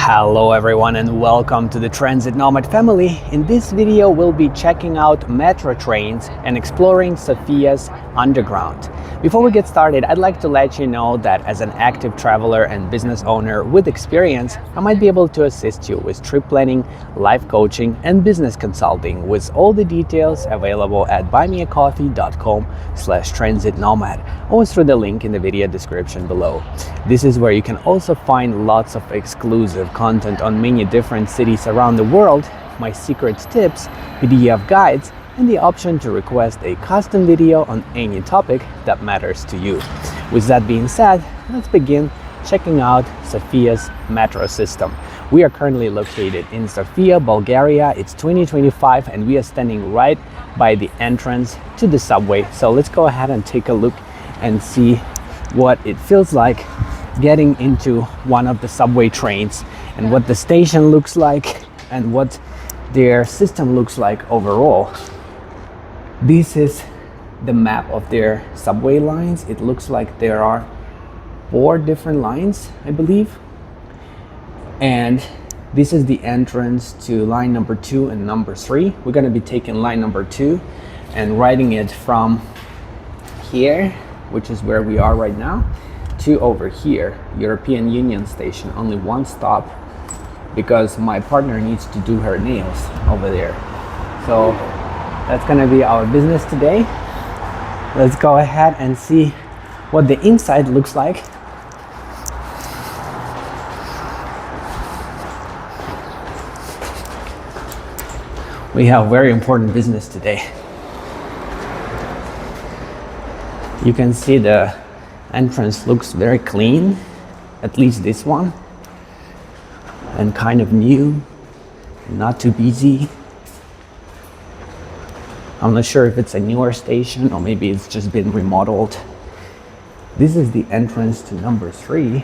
Hello everyone and welcome to the Transit Nomad family. In this video we'll be checking out metro trains and exploring Sofia's underground. Before we get started, I'd like to let you know that as an active traveler and business owner with experience, I might be able to assist you with trip planning, life coaching and business consulting, with all the details available at buymeacoffee.com/transitnomad or through the link in the video description below. This is where you can also find lots of exclusive content on many different cities around the world, my secret tips, PDF guides, and the option to request a custom video on any topic that matters to you. With that being said, let's begin checking out Sofia's metro system. We are currently located in Sofia, Bulgaria. It's 2025 and we are standing right by the entrance to the subway. So let's go ahead and take a look and see what it feels like getting into one of the subway trains and what the station looks like and what their system looks like overall. This is the map of their subway lines. It looks like there are 4 different lines, I believe. And this is the entrance to line number 2 and number 3. We're going to be taking line number 2 and riding it from here, which is where we are right now, to over here, European Union station. Only one stop because my partner needs to do her nails over there. So that's gonna be our business today. Let's go ahead and see what the inside looks like. We have very important business today. You can see the entrance looks very clean, at least this one, and kind of new, not too busy. I'm not sure if it's a newer station or maybe it's just been remodeled. This is the entrance to number 3,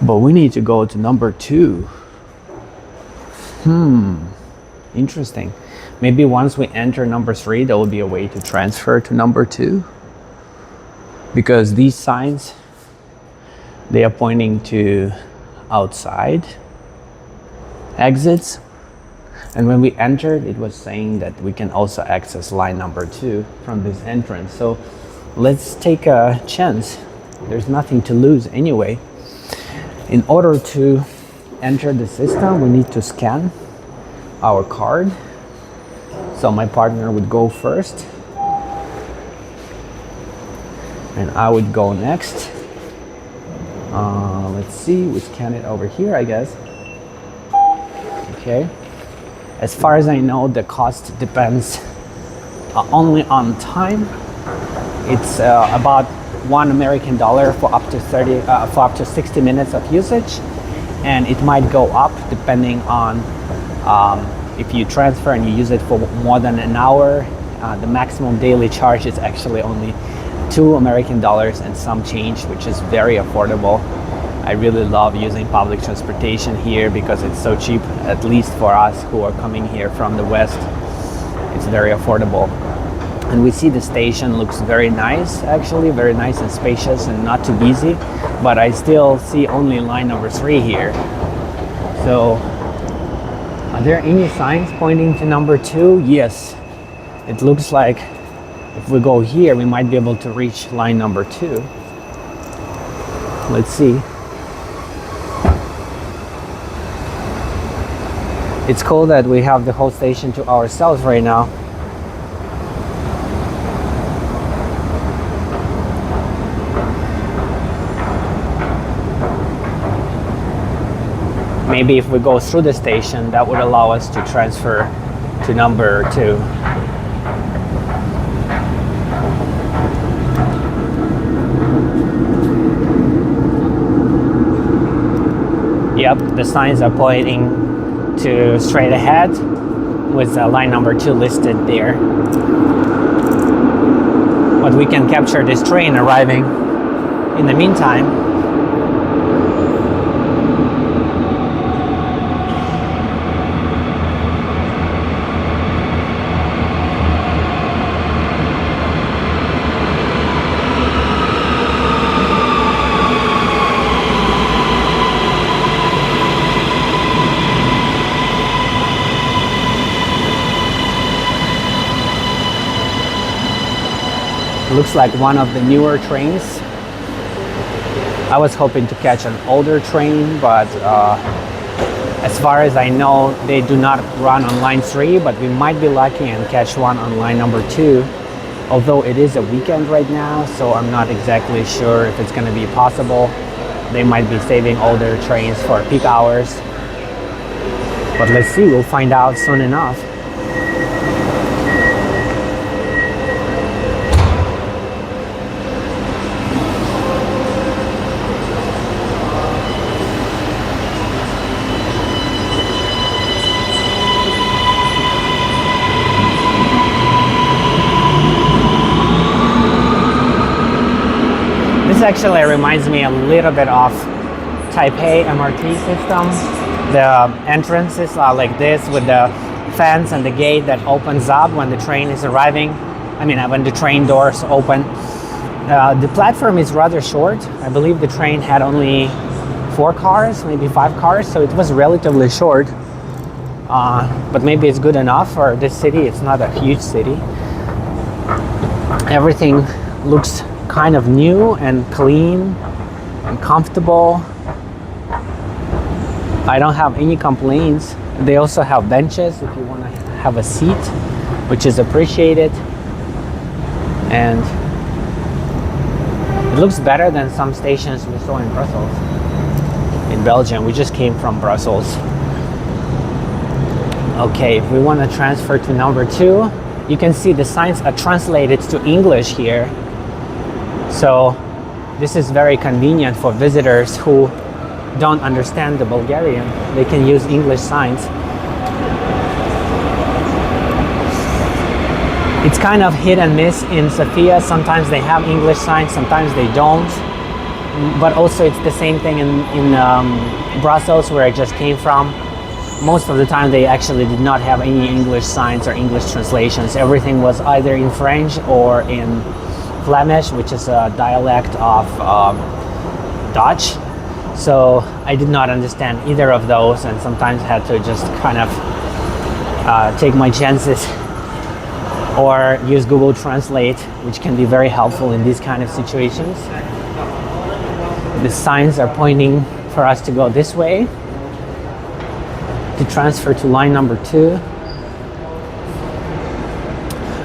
but we need to go to number 2. Interesting. Maybe once we enter number 3, there will be a way to transfer to number 2. Because these signs, they are pointing to outside exits. And when we entered, it was saying that we can also access line number 2 from this entrance. So let's take a chance. There's nothing to lose anyway. In order to enter the system, we need to scan our card. So my partner would go first and I would go next. Let's see, we scan it over here, I guess. Okay. As far as I know, the cost depends only on time. It's about $1 for up to 60 minutes of usage, and it might go up depending on if you transfer and you use it for more than an hour. The maximum daily charge is actually only $2 and some change, which is very affordable. I really love using public transportation here because it's so cheap, at least for us who are coming here from the West. It's very affordable. And we see the station looks very nice, actually, very nice and spacious and not too busy, but I still see only line number 3 here. So, are there any signs pointing to number 2? Yes. It looks like if we go here, we might be able to reach line number 2. Let's see. It's cool that we have the whole station to ourselves right now. Maybe if we go through the station, that would allow us to transfer to number 2. Yep, the signs are pointing to straight ahead with line number 2 listed there. But we can capture this train arriving in the meantime. Looks like one of the newer trains. I was hoping to catch an older train, but as far as I know, they do not run on line 3, but we might be lucky and catch one on line number 2. Although it is a weekend right now, so I'm not exactly sure if it's going to be possible. They might be saving older trains for peak hours. But let's see, we'll find out soon enough. This actually reminds me a little bit of Taipei MRT system. The entrances are like this with the fence and the gate that opens up when the train is arriving. I mean, when the train doors open. The platform is rather short. I believe the train had only 4 cars, maybe 5 cars, so it was relatively short. But maybe it's good enough for this city. It's not a huge city. Everything looks kind of new and clean and comfortable. I don't have any complaints. They also have benches if you want to have a seat, which is appreciated. And it looks better than some stations we saw in Brussels, in Belgium. We just came from Brussels. Okay, if we want to transfer to number 2, you can see the signs are translated to English here. So this is very convenient for visitors who don't understand the Bulgarian. They can use English signs. It's kind of hit and miss in Sofia. Sometimes they have English signs, sometimes they don't. But also it's the same thing in Brussels, where I just came from. Most of the time they actually did not have any English signs or English translations. Everything was either in French or in Flemish, which is a dialect of Dutch. So I did not understand either of those, and sometimes had to just kind of take my chances or use Google Translate, which can be very helpful in these kind of situations. The signs are pointing for us to go this way to transfer to line number 2.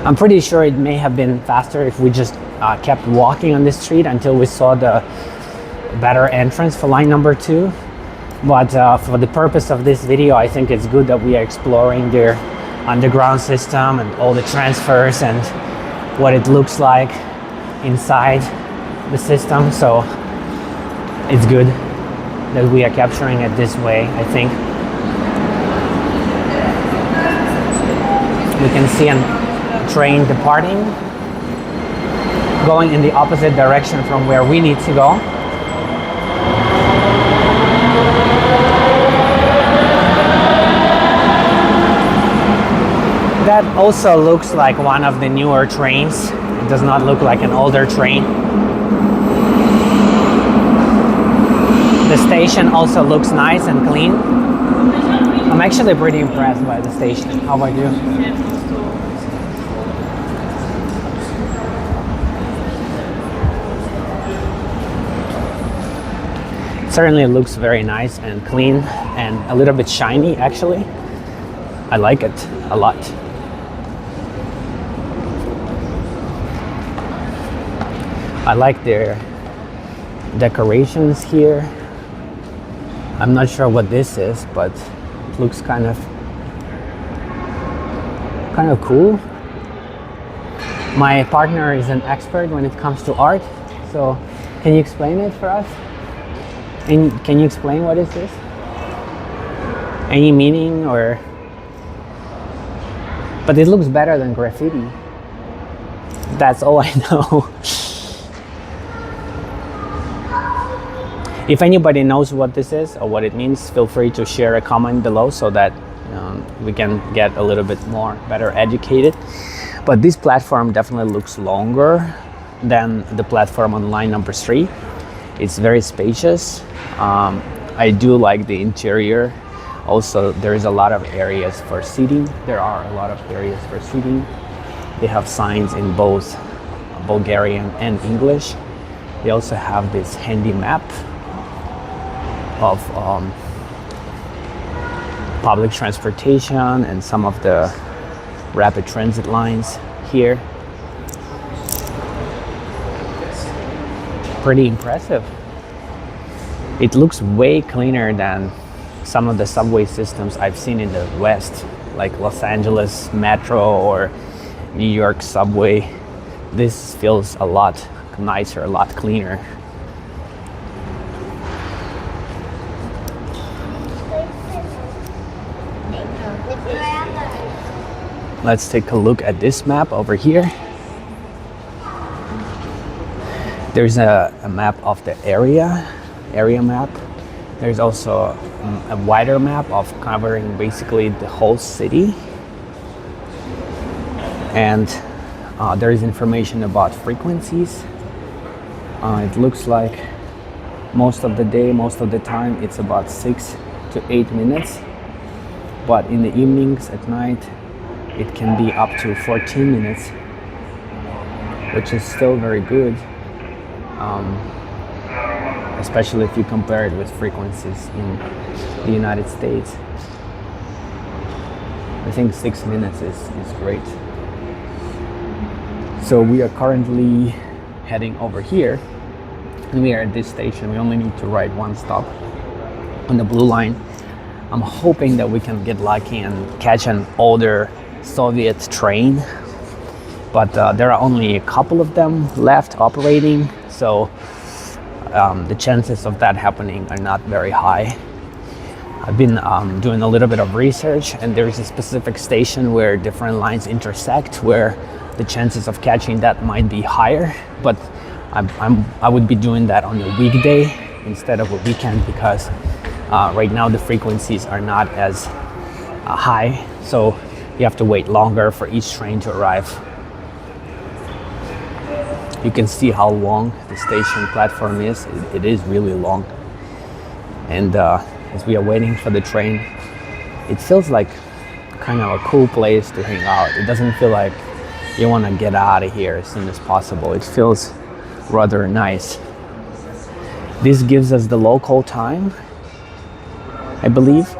I'm pretty sure it may have been faster if we just kept walking on this street until we saw the better entrance for line number 2. But for the purpose of this video, I think it's good that we are exploring their underground system and all the transfers and what it looks like inside the system. So it's good that we are capturing it this way, I think. We can see a train departing, going in the opposite direction from where we need to go. That also looks like one of the newer trains. It does not look like an older train. The station also looks nice and clean. I'm actually pretty impressed by the station. How about you? It certainly looks very nice and clean and a little bit shiny, actually. I like it a lot. I like their decorations here. I'm not sure what this is, but it looks kind of cool. My partner is an expert when it comes to art, so can you explain it for us? And can you explain what is this? Any meaning or? But it looks better than graffiti. That's all I know. If anybody knows what this is or what it means, feel free to share a comment below so that we can get a little bit better educated. But this platform definitely looks longer than the platform on line number 3. It's very spacious. I do like the interior. Also, there is a lot of areas for seating. There are a lot of areas for seating. They have signs in both Bulgarian and English. They also have this handy map of public transportation and some of the rapid transit lines here. Pretty impressive. It looks way cleaner than some of the subway systems I've seen in the West, like Los Angeles Metro or New York subway. This feels a lot nicer, a lot cleaner. Let's take a look at this map over here. There's a map of the area map. There's also a wider map of covering basically the whole city. And there is information about frequencies. It looks like most of the day, most of the time, it's about 6 to 8 minutes. But in the evenings, at night, it can be up to 14 minutes, which is still very good. Especially if you compare it with frequencies in the United States. I think 6 minutes is great. So we are currently heading over here, and we are at this station. We only need to ride one stop on the blue line. I'm hoping that we can get lucky and catch an older Soviet train, but there are only a couple of them left operating, so the chances of that happening are not very high. I've been doing a little bit of research, and there is a specific station where different lines intersect where the chances of catching that might be higher, but I would be doing that on a weekday instead of a weekend, because right now the frequencies are not as high, so you have to wait longer for each train to arrive. You can see how long the station platform is. It is really long. And as we are waiting for the train, it feels like kind of a cool place to hang out. It doesn't feel like you want to get out of here as soon as possible. It feels rather nice. This gives us the local time, I believe.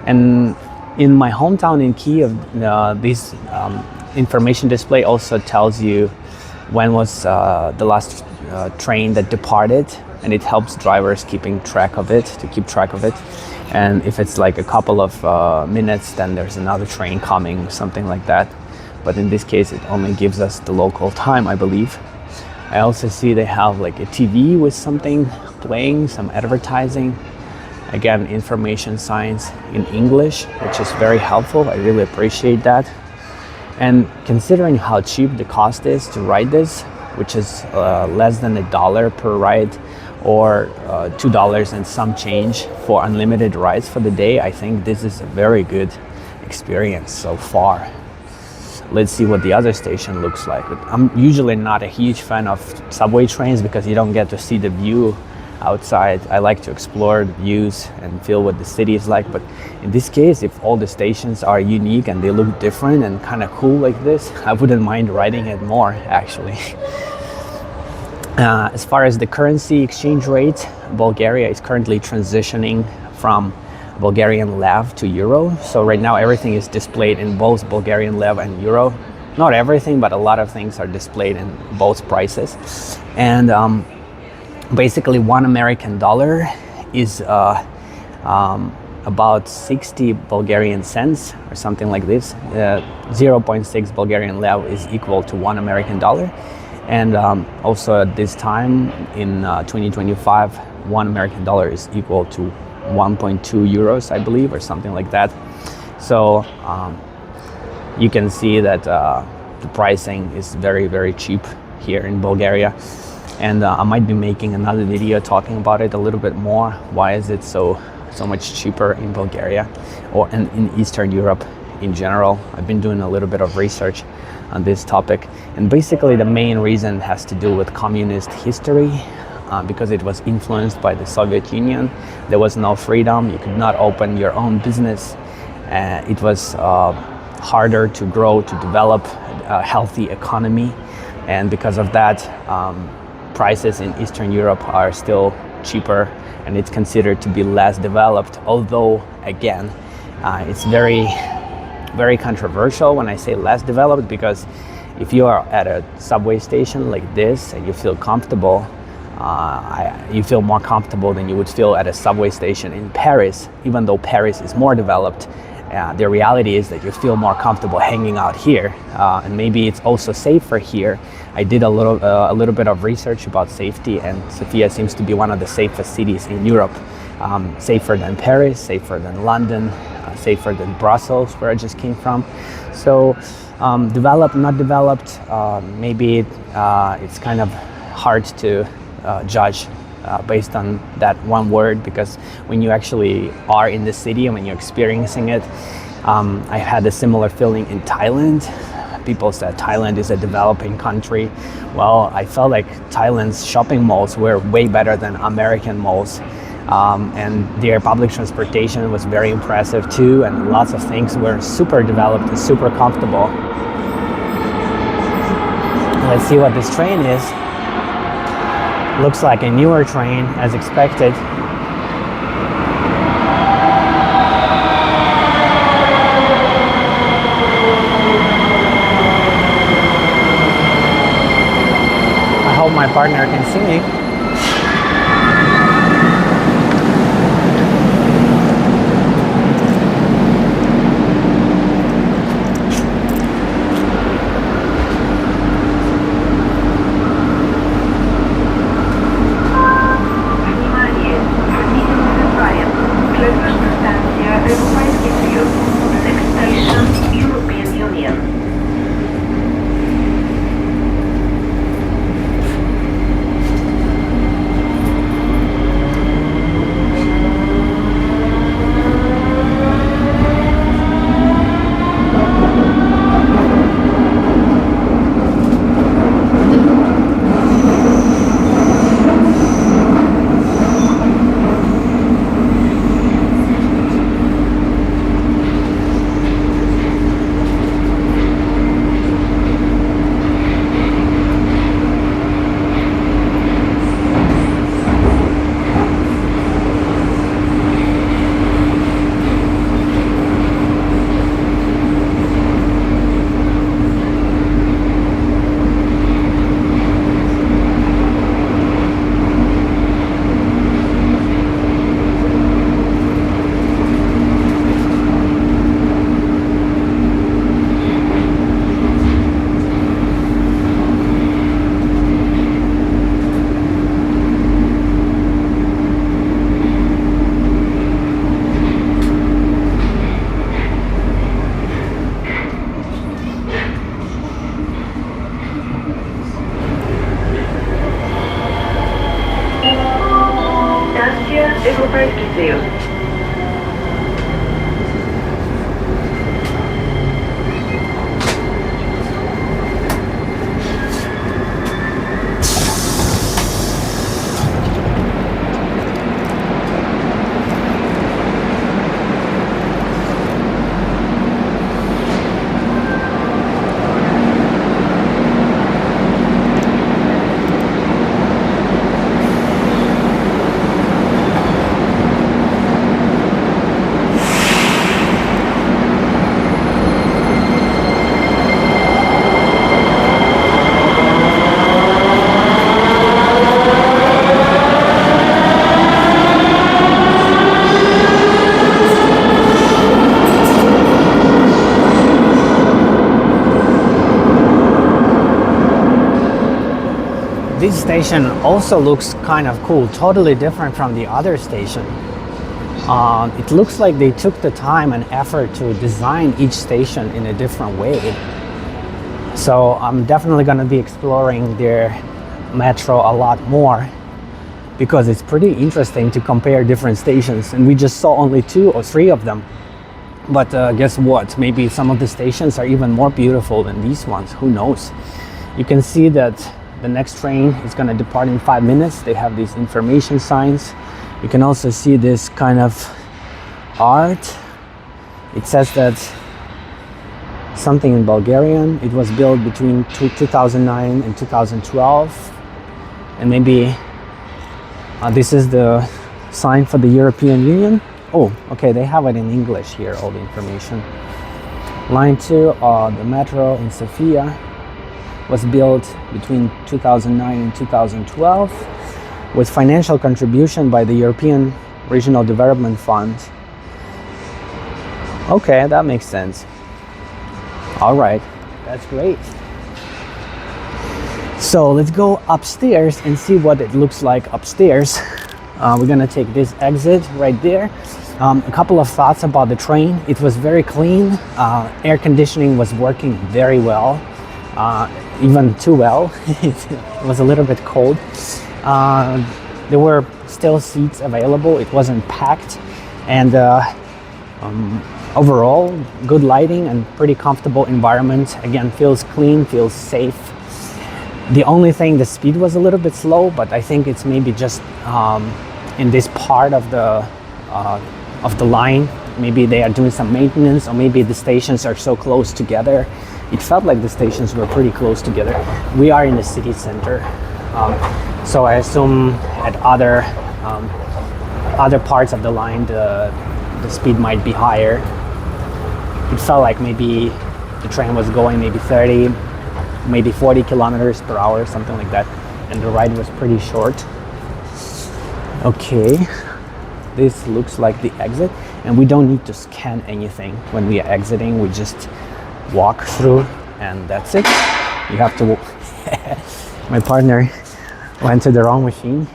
And in my hometown in Kiev, this information display also tells you when was the last train that departed, and it helps drivers keep track of it. And if it's like a couple of minutes, then there's another train coming, something like that. But in this case, it only gives us the local time, I believe. I also see they have like a TV with something playing, some advertising. Again, information signs in English, which is very helpful. I really appreciate that. And considering how cheap the cost is to ride this, which is less than $1 per ride, or $2 and some change for unlimited rides for the day, I think this is a very good experience so far. Let's see what the other station looks like. I'm usually not a huge fan of subway trains because you don't get to see the view outside. I like to explore the views and feel what the city is like, but in this case, if all the stations are unique and they look different and kind of cool like this, I wouldn't mind riding it more, actually. As far as the currency exchange rate, Bulgaria is currently transitioning from Bulgarian lev to euro. So right now everything is displayed in both Bulgarian lev and euro. Not everything, but a lot of things are displayed in both prices. And basically $1 American is about 60 Bulgarian cents or something like this. 0.6 Bulgarian lev is equal to $1 American. And also at this time in 2025, $1 American is equal to 1.2 euros, I believe, or something like that. So you can see that the pricing is very, very cheap here in Bulgaria. And I might be making another video talking about it a little bit more. Why is it so much cheaper in Bulgaria or in Eastern Europe in general? I've been doing a little bit of research on this topic, and basically the main reason has to do with communist history, because it was influenced by the Soviet Union. There was no freedom. You could not open your own business. It was harder to grow, to develop a healthy economy. and because of that, prices in Eastern Europe are still cheaper, and it's considered to be less developed. Although, again, it's very controversial when I say less developed, because if you are at a subway station like this and you feel comfortable, you feel more comfortable than you would feel at a subway station in Paris. Even though Paris is more developed, the reality is that you feel more comfortable hanging out here, and maybe it's also safer here. I did a little bit of research about safety, and Sofia seems to be one of the safest cities in Europe. Safer than Paris, safer than London, safer than Brussels, where I just came from. So developed, not developed, maybe it's kind of hard to judge based on that one word, because when you actually are in the city and when you're experiencing it, I had a similar feeling in Thailand. People said Thailand is a developing country. Well, I felt like Thailand's shopping malls were way better than American malls. And their public transportation was very impressive too, and lots of things were super developed and super comfortable. Let's see what this train is. Looks like a newer train, as expected. I hope my partner can see me. This station also looks kind of cool, totally different from the other station. It looks like they took the time and effort to design each station in a different way. So I'm definitely going to be exploring their metro a lot more, because it's pretty interesting to compare different stations, and we just saw only 2 or 3 of them. But guess what? Maybe some of the stations are even more beautiful than these ones. Who knows? You can see that the next train is going to depart in 5 minutes. They have these information signs. You can also see this kind of art. It says that something in Bulgarian. It was built between 2009 and 2012, and maybe this is the sign for the European Union. Oh, okay, they have it in English here, all the information. Line 2 of the metro in Sofia was built between 2009 and 2012 with financial contribution by the European Regional Development Fund. Okay, that makes sense. All right, that's great. So let's go upstairs and see what it looks like upstairs. We're gonna take this exit right there. A couple of thoughts about the train. It was very clean. Air conditioning was working very well, even too well. It was a little bit cold. There were still seats available. It wasn't packed, and overall, good lighting and pretty comfortable environment. Again, feels clean, feels safe. The only thing, the speed was a little bit slow, but I think it's maybe just in this part of the line. Maybe they are doing some maintenance, or maybe the stations are so close together. It felt like the stations were pretty close together. We are in the city center, so I assume at other parts of the line the speed might be higher. It felt like maybe the train was going maybe 30, maybe 40 kilometers per hour, something like that, and the ride was pretty short. Okay, this looks like the exit, and we don't need to scan anything when we are exiting. We just walk through, and that's it. You have to my partner went to the wrong machine.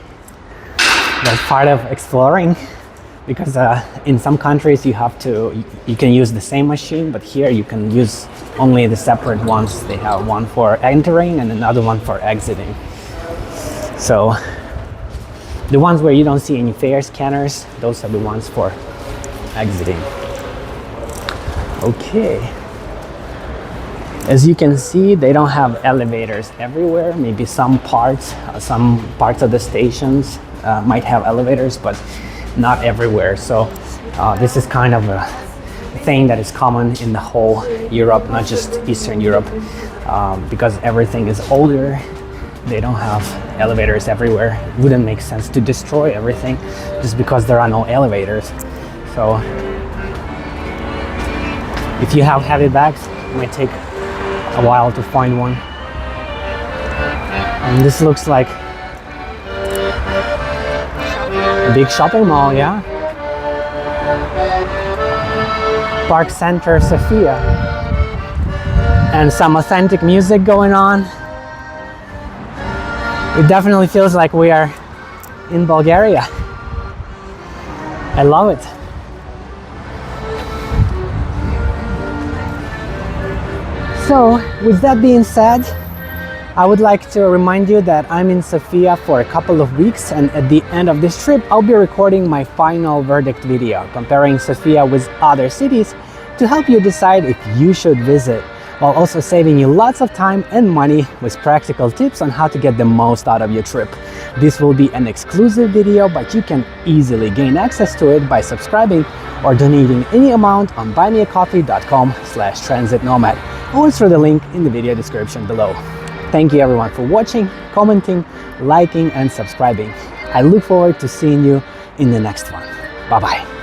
That's part of exploring, because in some countries you can use the same machine, but here you can use only the separate ones. They have one for entering and another one for exiting. So the ones where you don't see any fare scanners, those are the ones for exiting. Okay. As you can see, they don't have elevators everywhere. Maybe some parts of the stations might have elevators, but not everywhere. So this is kind of a thing that is common in the whole Europe, not just Eastern Europe, because everything is older. They don't have elevators everywhere. It wouldn't make sense to destroy everything just because there are no elevators. So if you have heavy bags, it might take a while to find one. And this looks like a big shopping mall, yeah? Park Center, Sofia. And some authentic music going on. It definitely feels like we are in Bulgaria. I love it. So, with that being said, I would like to remind you that I'm in Sofia for a couple of weeks, and at the end of this trip, I'll be recording my final verdict video, comparing Sofia with other cities to help you decide if you should visit, while also saving you lots of time and money with practical tips on how to get the most out of your trip. This will be an exclusive video, but you can easily gain access to it by subscribing or donating any amount on buymeacoffee.com/transitnomad, or through the link in the video description below. Thank you everyone for watching, commenting, liking and subscribing. I look forward to seeing you in the next one. Bye bye.